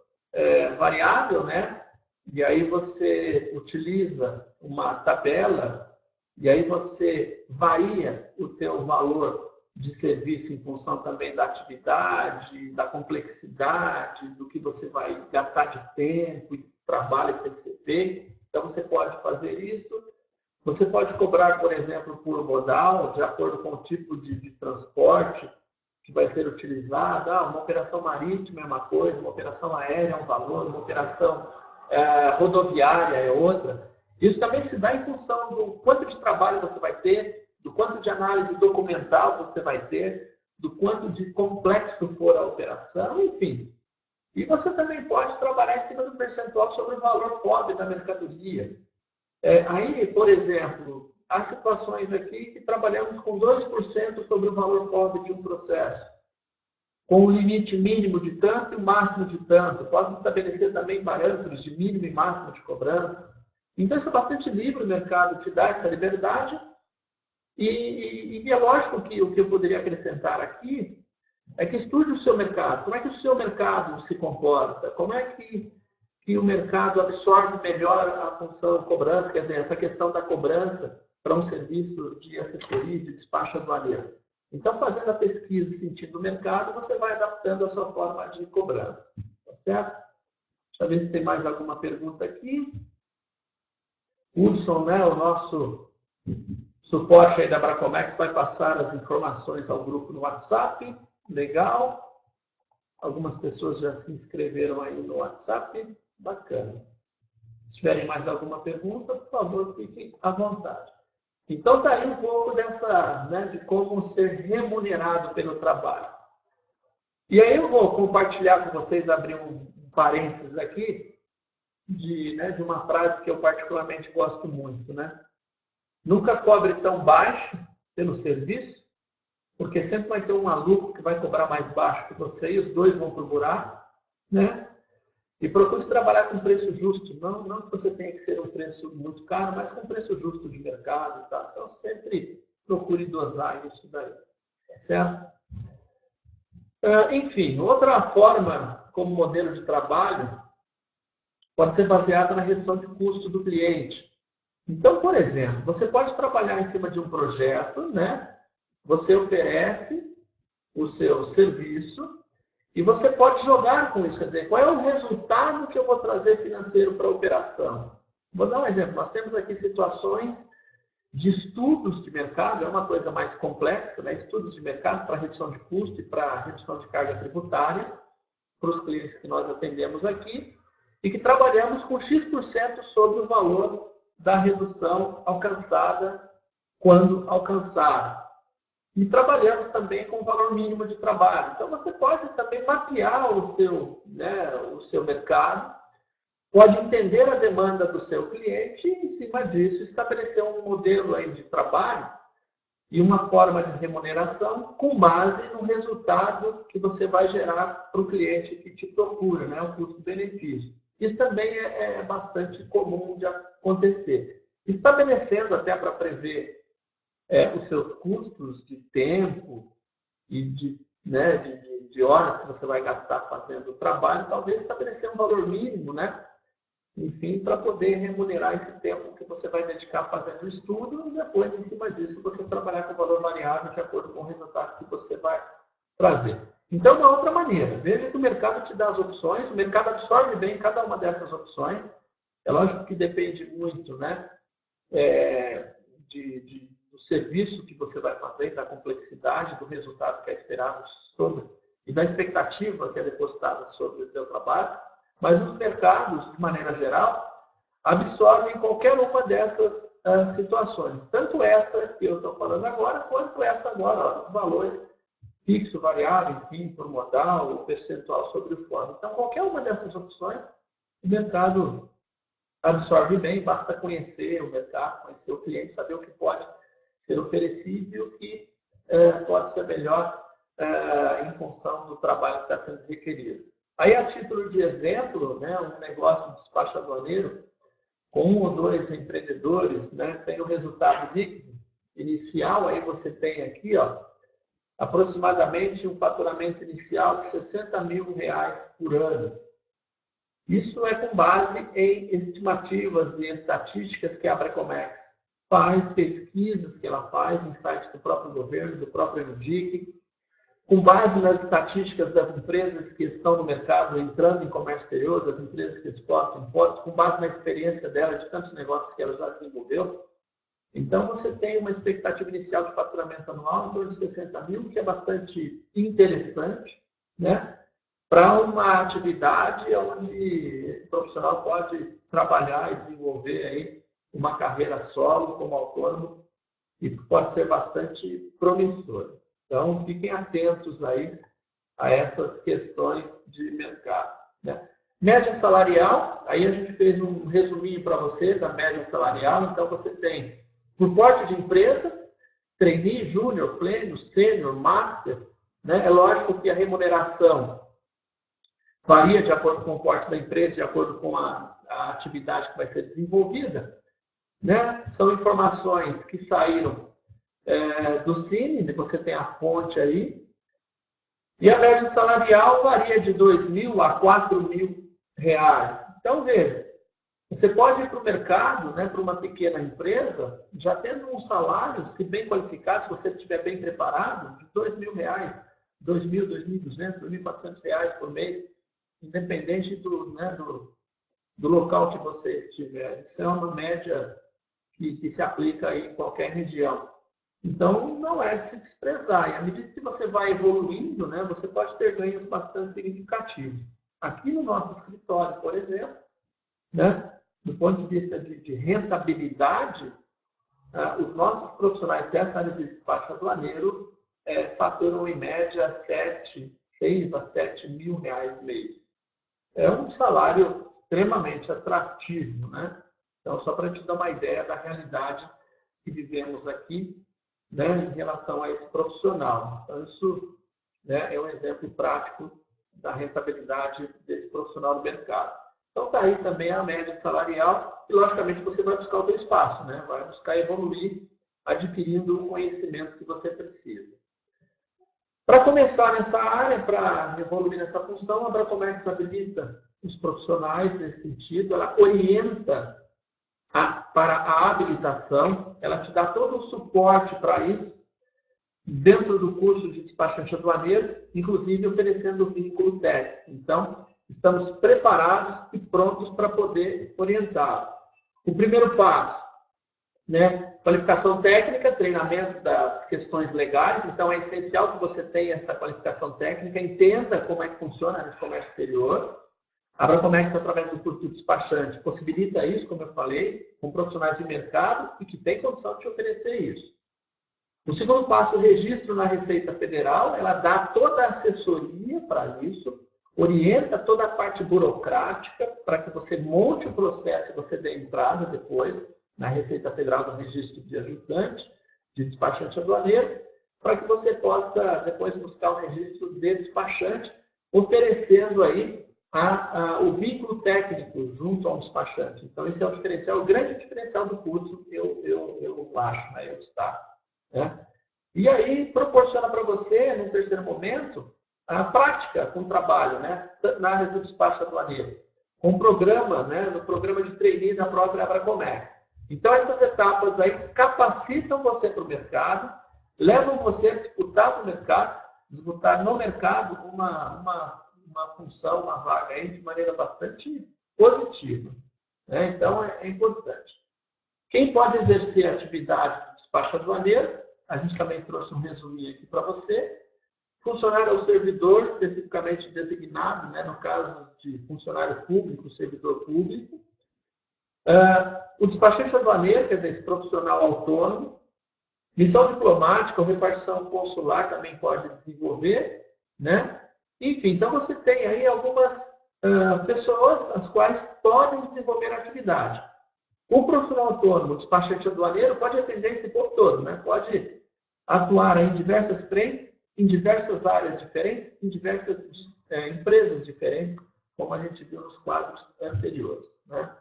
variável, né? E aí você utiliza uma tabela e aí você varia o teu valor de serviço em função também da atividade, da complexidade, do que você vai gastar de tempo e do trabalho que tem que ser feito. Então, você pode fazer isso. Você pode cobrar, por exemplo, por modal, de acordo com o tipo de transporte que vai ser utilizado. Uma operação marítima é uma coisa, uma operação aérea é um valor, uma operação rodoviária é outra. Isso também se dá em função do quanto de trabalho você vai ter, do quanto de análise documental você vai ter, do quanto de complexo for a operação, enfim. E você também pode trabalhar em cima do percentual sobre o valor pobre da mercadoria. Aí, por exemplo, há situações aqui que trabalhamos com 2% sobre o valor pobre de um processo, com um limite mínimo de tanto e o máximo de tanto. Posso estabelecer também parâmetros de mínimo e máximo de cobrança. Então, isso é bastante livre, o mercado te dá essa liberdade. E é lógico que o que eu poderia acrescentar aqui é que estude o seu mercado. Como é que o seu mercado se comporta? Como é que o mercado absorve melhor a função cobrança, quer dizer, essa questão da cobrança para um serviço de assessoria, de despacho aduaneiro. Então, fazendo a pesquisa sentindo o mercado, você vai adaptando a sua forma de cobrança. Tá certo? Deixa eu ver se tem mais alguma pergunta aqui. Hudson, né, o nosso suporte aí da Abracomex, vai passar as informações ao grupo no WhatsApp. Legal. Algumas pessoas já se inscreveram aí no WhatsApp. Bacana. Se tiverem mais alguma pergunta, por favor, fiquem à vontade. Então, está aí um pouco dessa, né, de como ser remunerado pelo trabalho. E aí eu vou compartilhar com vocês, abrir um parênteses aqui, de uma frase que eu particularmente gosto muito, né? Nunca cobre tão baixo pelo serviço, porque sempre vai ter um maluco que vai cobrar mais baixo que você e os dois vão para o buraco, né? E procure trabalhar com preço justo. Não que você tenha que ser um preço muito caro, mas com preço justo de mercado. Tá? Então, sempre procure dosar isso daí. Tá certo? Enfim, outra forma como modelo de trabalho pode ser baseada na redução de custo do cliente. Então, por exemplo, você pode trabalhar em cima de um projeto, né? Você oferece o seu serviço e você pode jogar com isso, quer dizer, qual é o resultado que eu vou trazer financeiro para a operação? Vou dar um exemplo. Nós temos aqui situações de estudos de mercado, é uma coisa mais complexa, né? Estudos de mercado para redução de custo e para redução de carga tributária, para os clientes que nós atendemos aqui, e que trabalhamos com X% sobre o valor da redução alcançada quando alcançada. E trabalhamos também com o valor mínimo de trabalho. Então, você pode também mapear o seu mercado, pode entender a demanda do seu cliente e, em cima disso, estabelecer um modelo aí de trabalho e uma forma de remuneração com base no resultado que você vai gerar para o cliente que te procura, né? O custo-benefício. Isso também é bastante comum de acontecer. Estabelecendo até para prever os seus custos de tempo e de horas que você vai gastar fazendo o trabalho, talvez estabelecer um valor mínimo, né? Enfim, para poder remunerar esse tempo que você vai dedicar fazendo o estudo e depois, em cima disso, você trabalhar com o valor variável de acordo com o resultado que você vai trazer. Então, uma outra maneira. Veja que o mercado te dá as opções, o mercado absorve bem cada uma dessas opções. É lógico que depende muito, né? Do serviço que você vai fazer, da complexidade, do resultado que é esperado sobre, e da expectativa que é depositada sobre o seu trabalho. Mas os mercados, de maneira geral, absorvem qualquer uma dessas situações. Tanto essa que eu estou falando agora, quanto essa agora, os valores fixo, variável, enfim, por modal, o percentual sobre o fórum. Então, qualquer uma dessas opções, o mercado absorve bem, basta conhecer o mercado, conhecer o cliente, saber o que pode ser oferecido e o que pode ser melhor em função do trabalho que está sendo requerido. Aí, a título de exemplo, né, um negócio de despacho aduaneiro, com um ou dois empreendedores, né, tem o resultado líquido inicial, aí você tem aqui, aproximadamente um faturamento inicial de R$60 mil por ano. Isso é com base em estimativas e estatísticas que a Abracomex faz, pesquisas que ela faz em sites do próprio governo, do próprio ENUDIC, com base nas estatísticas das empresas que estão no mercado entrando em comércio exterior, das empresas que exportam, importam, com base na experiência dela de tantos negócios que ela já desenvolveu. Então, você tem uma expectativa inicial de faturamento anual em torno de 60 mil, que é bastante interessante, né? Para uma atividade onde esse profissional pode trabalhar e desenvolver aí uma carreira solo como autônomo e pode ser bastante promissor. Então, fiquem atentos aí a essas questões de mercado, né? Média salarial, aí a gente fez um resuminho para você da média salarial. Então, você tem, por porte de empresa, trainee, júnior, pleno, sênior, master, né? É lógico que a remuneração varia de acordo com o porte da empresa, de acordo com a atividade que vai ser desenvolvida, né? São informações que saíram do Cine, você tem a fonte aí. E a média salarial varia de R$2.000 a R$4.000. Então, veja, você pode ir para o mercado, né, para uma pequena empresa, já tendo um salário, se bem qualificado, se você estiver bem preparado, de R$2.000, R$2.000, R$2.200, R$2.400 por mês, independente do local que você estiver. Isso é uma média que se aplica aí em qualquer região. Então, não é de se desprezar. E à medida que você vai evoluindo, né, você pode ter ganhos bastante significativos. Aqui no nosso escritório, por exemplo, né, do ponto de vista de rentabilidade, os nossos profissionais dessa área de despacho aduaneiro faturam em média 6 a 7 mil reais mês. É um salário extremamente atrativo, né? Então, só para te dar uma ideia da realidade que vivemos aqui, né, em relação a esse profissional. Então, isso, né, é um exemplo prático da rentabilidade desse profissional no mercado. Então, está aí também a média salarial e, logicamente, você vai buscar o seu espaço, né? Vai buscar evoluir, adquirindo o conhecimento que você precisa. Para começar nessa área, para evoluir nessa função, a Abracomex habilita os profissionais nesse sentido, ela orienta para a habilitação, ela te dá todo o suporte para isso, dentro do curso de despachante aduaneiro, inclusive oferecendo o vínculo técnico. Então, estamos preparados e prontos para poder orientar. O primeiro passo, né, qualificação técnica, treinamento das questões legais. Então, é essencial que você tenha essa qualificação técnica, entenda como é que funciona no comércio exterior. A Abracomex, através do curso de despachante, possibilita isso, como eu falei, com profissionais de mercado e que tem condição de te oferecer isso. O segundo passo, o registro na Receita Federal, ela dá toda a assessoria para isso, orienta toda a parte burocrática para que você monte o processo e você dê entrada depois na Receita Federal do registro de ajudante, de despachante aduaneiro, para que você possa depois buscar o registro de despachante, oferecendo aí o vínculo técnico junto ao despachante. Então, esse é o diferencial, o grande diferencial do curso, eu acho, né? Eu destaco. Né? E aí, proporciona para você, num terceiro momento, a prática com o trabalho, né? Na área do despacho aduaneiro, com o programa, né? No programa de trainee da própria Abracomex. Então, essas etapas aí capacitam você para o mercado, levam você a disputar no mercado uma função, uma vaga aí de maneira bastante positiva. Né? Então, é importante. Quem pode exercer a atividade de despacho aduaneiro, a gente também trouxe um resuminho aqui para você. Funcionário ou servidor, especificamente designado, né? No caso de funcionário público, servidor público. O despachante aduaneiro, quer dizer, esse profissional autônomo. Missão diplomática ou repartição consular também pode desenvolver, né? Enfim, então você tem aí algumas pessoas as quais podem desenvolver a atividade. O profissional autônomo, o despachante aduaneiro, pode atender esse povo todo, né? Pode atuar em diversas frentes, em diversas áreas diferentes, em diversas empresas diferentes, como a gente viu nos quadros anteriores. Né?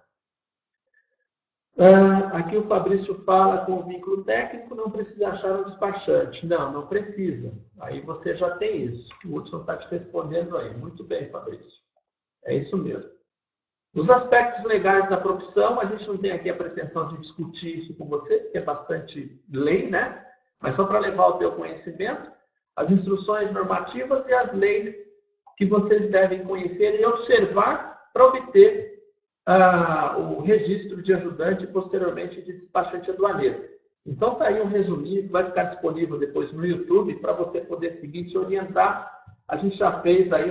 Aqui o Fabrício fala com o vínculo técnico, não precisa achar um despachante. Não, não precisa. Aí você já tem isso. O Hudson está te respondendo aí. Muito bem, Fabrício. É isso mesmo. Os aspectos legais da profissão, a gente não tem aqui a pretensão de discutir isso com você, porque é bastante lei, né? Mas só para levar o teu conhecimento, as instruções normativas e as leis que vocês devem conhecer e observar para obter o registro de ajudante e posteriormente de despachante aduaneiro. Então está aí um resuminho que vai ficar disponível depois no YouTube para você poder seguir e se orientar. A gente já fez aí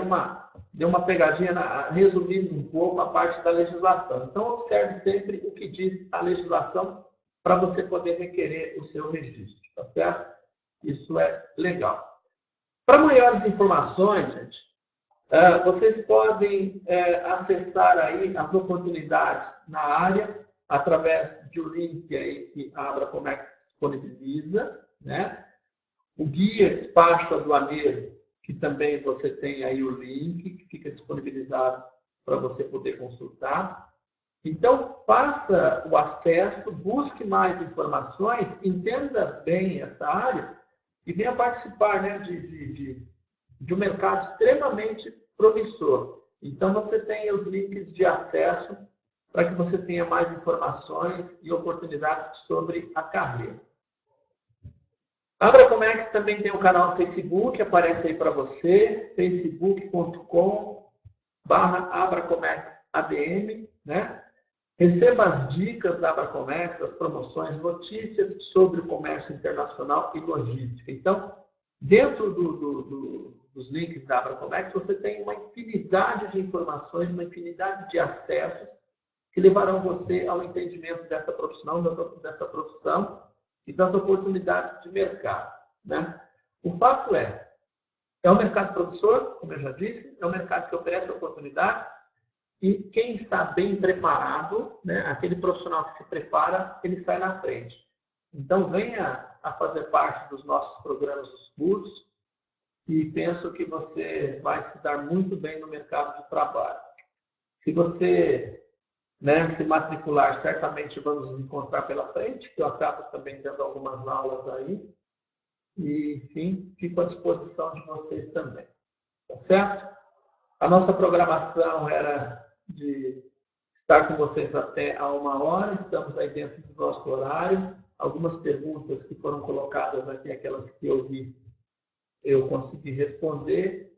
deu uma pegadinha resumindo um pouco a parte da legislação. Então observe sempre o que diz a legislação para você poder requerer o seu registro, tá certo? Isso é legal. Para maiores informações, gente, vocês podem acessar aí as oportunidades na área através de um link aí que a Abracomex disponibiliza, né? O guia despacho aduaneiro, que também você tem aí o link, que fica disponibilizado para você poder consultar. Então, faça o acesso, busque mais informações, entenda bem essa área e venha participar, né, de um mercado extremamente promissor. Então, você tem os links de acesso para que você tenha mais informações e oportunidades sobre a carreira. A Abracomex também tem um canal no Facebook, aparece aí para você, facebook.com/AbraComexADM, né? Receba as dicas da Abracomex, as promoções, notícias sobre o comércio internacional e logística. Então, dentro dos links da Abracomex, você tem uma infinidade de informações, uma infinidade de acessos que levarão você ao entendimento dessa profissão e das oportunidades de mercado, né? O fato é um mercado promissor, como eu já disse, é um mercado que oferece oportunidades e quem está bem preparado, né, aquele profissional que se prepara, ele sai na frente. Então, venha a fazer parte dos nossos programas, dos cursos, e penso que você vai se dar muito bem no mercado de trabalho. Se você, né, se matricular, certamente vamos nos encontrar pela frente, que eu acabo também dando algumas aulas aí. E, enfim, fico à disposição de vocês também. Tá certo? A nossa programação era de estar com vocês até a 1h, estamos aí dentro do nosso horário. Algumas perguntas que foram colocadas aqui, aquelas que eu vi, eu consegui responder.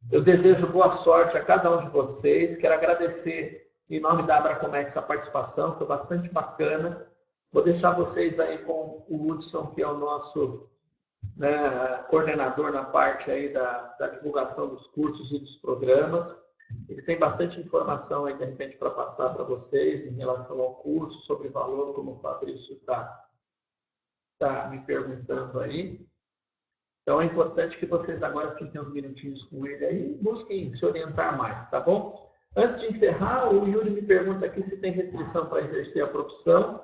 Eu desejo boa sorte a cada um de vocês. Quero agradecer, em nome da Abracomex, a participação, foi bastante bacana. Vou deixar vocês aí com o Hudson, que é o nosso, né, coordenador na parte aí da divulgação dos cursos e dos programas. Ele tem bastante informação aí, de repente, para passar para vocês em relação ao curso, sobre valor, como o Fabrício está me perguntando aí. Então, é importante que vocês agora fiquem uns minutinhos com ele aí e busquem se orientar mais, tá bom? Antes de encerrar, o Yuri me pergunta aqui se tem restrição para exercer a profissão.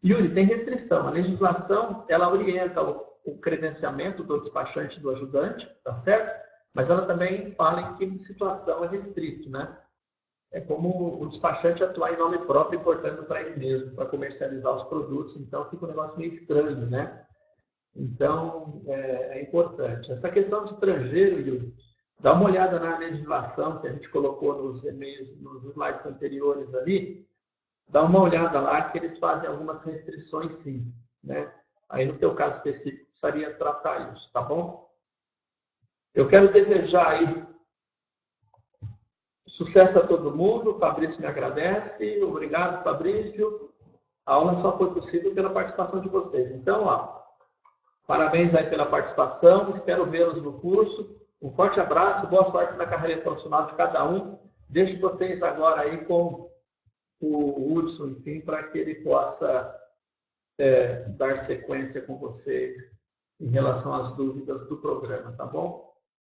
Yuri, tem restrição. A legislação, ela orienta o credenciamento do despachante e do ajudante, tá certo? Mas ela também fala em que situação é restrito, né? É como o despachante atuar em nome próprio, importando para ele mesmo, para comercializar os produtos. Então, fica um negócio meio estranho, né? Então, é importante. Essa questão de estrangeiro, Yuri, dá uma olhada na legislação que a gente colocou nos e-mails, nos slides anteriores ali. Dá uma olhada lá que eles fazem algumas restrições, sim, né? Aí, no teu caso específico, precisaria tratar isso, tá bom? Eu quero desejar aí sucesso a todo mundo. O Fabrício me agradece. Obrigado, Fabrício. A aula só foi possível pela participação de vocês. Então, parabéns aí pela participação. Espero vê-los no curso. Um forte abraço. Boa sorte na carreira profissional de cada um. Deixo vocês agora aí com o Hudson, enfim, para que ele possa dar sequência com vocês em relação às dúvidas do programa, tá bom?